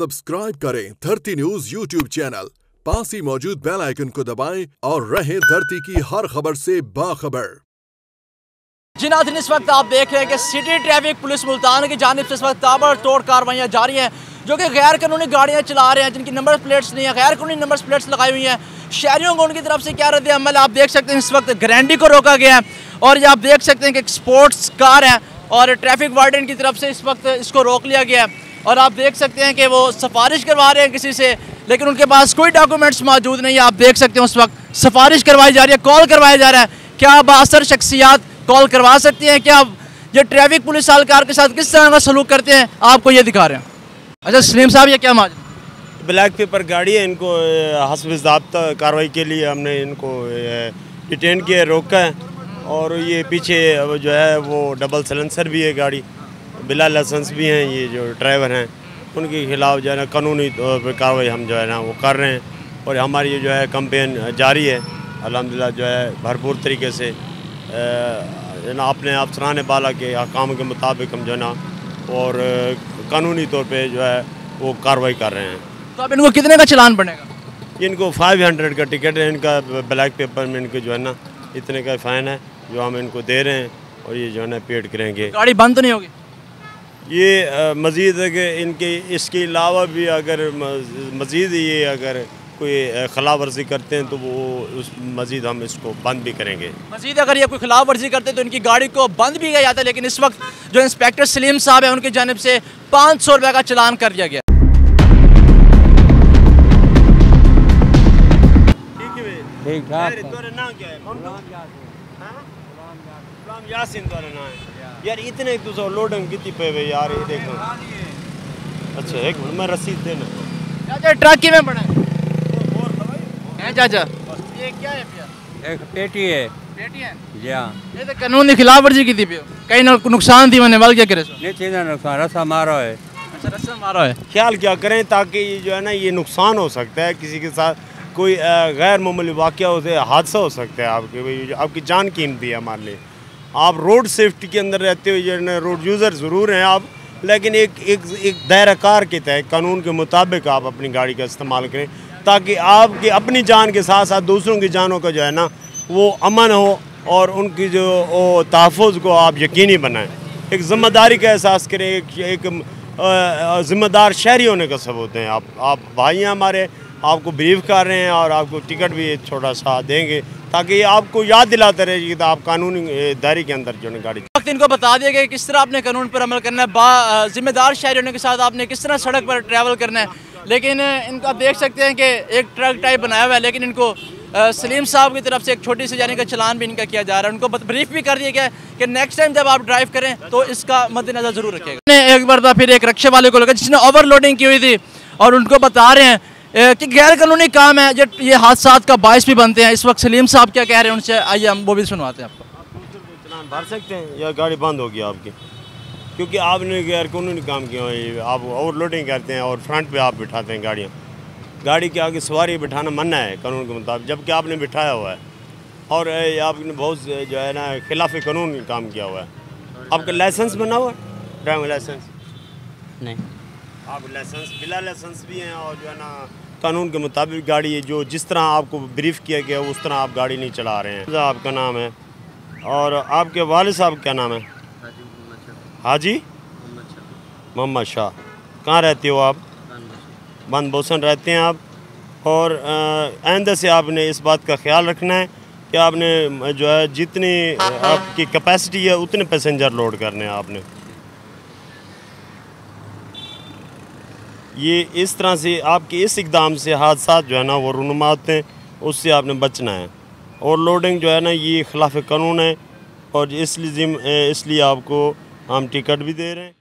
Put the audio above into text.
Subscribe करें धरती news YouTube channel, पास ही मौजूद बेल आइकन को दबाएं और रहें धरती की हर खबर से बाखबर। जी नाज़रीन, इस वक्त आप देख रहे हैं कि सिटी ट्रैफिक पुलिस मुल्तान की जानिब से इस वक्त ताबड़तोड़ कार्रवाइयाँ जारी हैं, जो कि गैर कानूनी गाड़ियाँ चला रहे हैं, जिनकी नंबर प्लेट्स नहीं है, गैर कानूनी नंबर प्लेट्स लगाई हुई हैं। शहरियों को उनकी तरफ से क्या रद्द अमल आप देख सकते हैं। इस वक्त ग्रैंडी को रोका गया है और ये आप देख सकते हैं कि एक स्पोर्ट्स कार है और ट्रैफिक वार्डन की तरफ से इस वक्त इसको रोक लिया गया है। और आप देख सकते हैं कि वो सिफारिश करवा रहे हैं किसी से, लेकिन उनके पास कोई डॉक्यूमेंट्स मौजूद नहीं है। आप देख सकते हैं उस वक्त सिफारिश करवाई जा रही है, कॉल करवाया जा रहा है। क्या बाअसर शख्सियात कॉल करवा सकती हैं? क्या ये ट्रैफिक पुलिस एहलकार के साथ किस तरह का सलूक करते हैं, आपको ये दिखा रहे हैं। अच्छा सलीम साहब, ये क्या माजरा? ब्लैक पेपर गाड़ी है, इनको हस्ब ज़ाब्ता कार्रवाई के लिए हमने इनको डिटेन किया, रोका है। और ये पीछे जो है वो डबल साइलेंसर भी है गाड़ी, बिला लाइसेंस भी हैं ये जो ड्राइवर हैं, उनके खिलाफ जो है ना कानूनी तौर पर कार्रवाई हम जो है ना वो कर रहे हैं। और हमारी जो है कैंपेन जारी है अल्हम्दुलिल्लाह, जो है भरपूर तरीके से ना अपने अफसरान बाला के अहकाम के मुताबिक हम जो है ना और कानूनी तौर पे जो है वो कार्रवाई कर रहे हैं। तो अब इनको कितने का चालान बनेगा? इनको 500 का टिकट है, इनका ब्लैक पेपर में इनको जो है ना इतने का फ़ाइन है जो हम इनको दे रहे हैं और ये जो है ना पेड करेंगे। गाड़ी बंद तो नहीं होगी? ये मज़ीद है कि इनके इसके अलावा भी अगर मज़ीद ये अगर कोई खिलाफ वर्जी करते हैं तो वो उस मज़ीद हम इसको बंद भी करेंगे। मज़ीद अगर ये कोई खिलाफ वर्जी करते हैं तो इनकी गाड़ी को बंद भी किया जाता है। लेकिन इस वक्त जो इंस्पेक्टर सलीम साहब है उनकी जानिब से 500 रुपये का चालान कर दिया गया। ठीक ठाक यार, इतने तो लोडिंग कितनी पे यार, ये देखो। अच्छा एक मिनट में रसीद देना। चाचा ट्रक की में बना है चाचा, ये क्या है भैया? एक पेटी है। पेटी है जी हाँ। ये तो कानून की खिलाफ वर्जी की थी पियो, कहीं नुकसान थी मैंने वाल क्या करे सो? नहीं चीज़ नुकसान रस्सा मारो है। अच्छा रस्सा मारा है। ख्याल क्या करें ताकि ये जो है ना ये नुकसान हो सकता है, किसी के साथ कोई गैर मामूली वाक़या होते हादसा हो सकता है आपके, आपकी जान कीमती है हमारे लिए। आप रोड सेफ्टी के अंदर रहते हो, जो है रोड यूज़र ज़रूर हैं आप, लेकिन एक दायरा कार के तहत कानून के मुताबिक आप अपनी गाड़ी का इस्तेमाल करें ताकि आपकी अपनी जान के साथ साथ दूसरों की जानों का जो है ना वो अमन हो और उनकी जो तहफ़्फ़ुज़ को आप यकीनी बनाएं। एक ज़िम्मेदारी का एहसास करें, एक ज़िम्मेदार शहरी होने का सबूत है। आप भाई हैं हमारे, आपको ब्रीफ कर रहे हैं और आपको टिकट भी छोटा सा देंगे ताकि ये आपको याद दिलाते रहे कि आप कानूनी दायरे के अंदर जो है गाड़ी। वक्त इनको बता दिया गया किस तरह आपने कानून पर अमल करना है, जिम्मेदार शहरी होने के साथ आपने किस तरह सड़क पर ट्रैवल करना है। लेकिन इनको आप देख सकते हैं कि एक ट्रक टाइप बनाया हुआ है, लेकिन इनको सलीम साहब की तरफ से एक छोटी सी जाने का चलान भी इनका किया जा रहा है। उनको ब्रीफ भी कर दिया गया है कि नेक्स्ट टाइम जब आप ड्राइव करें तो इसका मद्देनजर जरूर रखेगा। एक बार फिर एक रिक्शे वाले को लगा जिसने ओवरलोडिंग की हुई थी और उनको बता रहे हैं कि गैर कानूनी काम है, जो ये हादसात का बायस भी बनते हैं। इस वक्त सलीम साहब क्या कह रहे हैं उनसे आइए हम वो भी सुनवाते हैं आपको। आप दूसरे चलान भर सकते हैं या गाड़ी बंद होगी आपकी, क्योंकि आपने गैर कानूनी काम किया है। आप ओवरलोडिंग करते हैं और फ्रंट पे आप बिठाते हैं गाड़ियाँ, गाड़ी के आगे सवारी बिठाना मना है कानून के मुताबिक, जबकि आपने बिठाया हुआ है और आपने बहुत जो है ना खिलाफ कानून काम किया हुआ है। आपका लाइसेंस बना हुआ है? ड्राइविंग लाइसेंस नहीं, आप लाइसेंस बिला लाइसेंस भी हैं और जो है ना कानून के मुताबिक गाड़ी जो जिस तरह आपको ब्रीफ किया गया उस तरह आप गाड़ी नहीं चला रहे हैं। आपका नाम है और आपके वालिद साहब क्या नाम है? हाजी मोहम्मद शाह। कहाँ रहते हो आप? बंद बोसन रहते हैं आप। और आइंदा से आपने इस बात का ख्याल रखना है कि आपने जो है जितनी आपकी कैपेसिटी है उतने पैसेंजर लोड करने हैं आपने। ये इस तरह से आपके इस इक़दाम से हादसा जो है ना वो रुनुमा होते हैं, उससे आपने बचना है। और लोडिंग जो है ना ये खिलाफ कानून है और इसलिए आपको हम टिकट भी दे रहे हैं।